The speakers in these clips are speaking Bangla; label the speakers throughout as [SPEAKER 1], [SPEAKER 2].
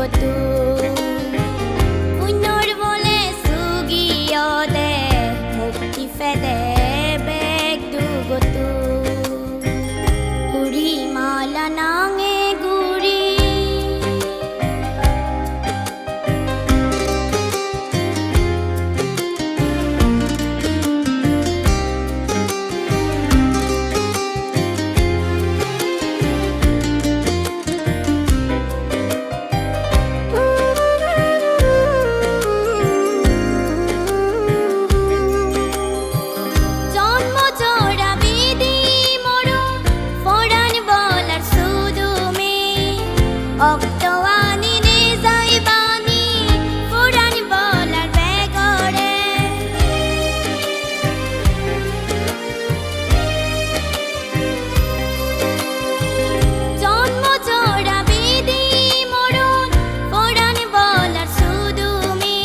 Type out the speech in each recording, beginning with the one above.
[SPEAKER 1] গতু পুণ্যৰ বলে সুগিয় দে মুক্তি ফেদে বেগ দুগতু উৰি মালা নাঙে গুৰি অক্তৱানি নে যাইবানি পুরানি বলার বেগরে জন্ম জোড়া বিধি মরণ পুরানি বলার সুদুমি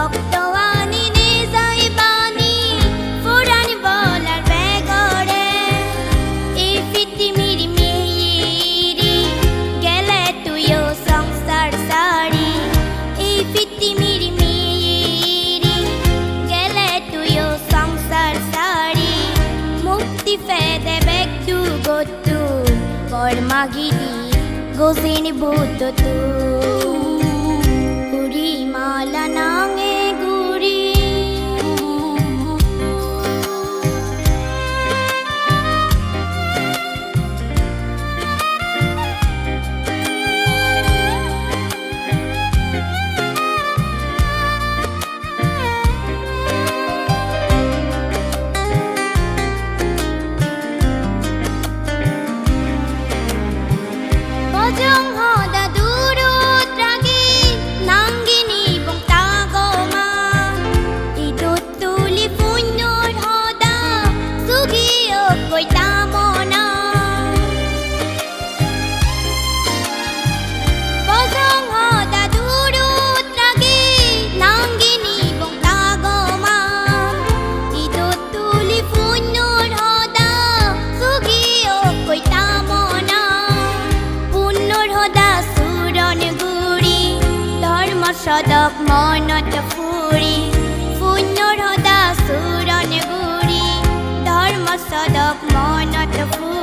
[SPEAKER 1] অক্তৱানি নে যাইবানি পুরানি বলার বেগরে এই পৃথিবীর Magidi gozini buddha tu uri mala nange guri Bojong hoda durut ragi nanggini bong tagoma idut tuli punyor hoda sugiyo koy tamona Bojong hoda durut ragi nanggini bong tagoma idut tuli punyor hoda sugiyo koy tamona সদক মনত ফুৰি পুণ্যৰ সদা চুৰণ গুৰি ধৰ্ম সদক মনত ফুৰি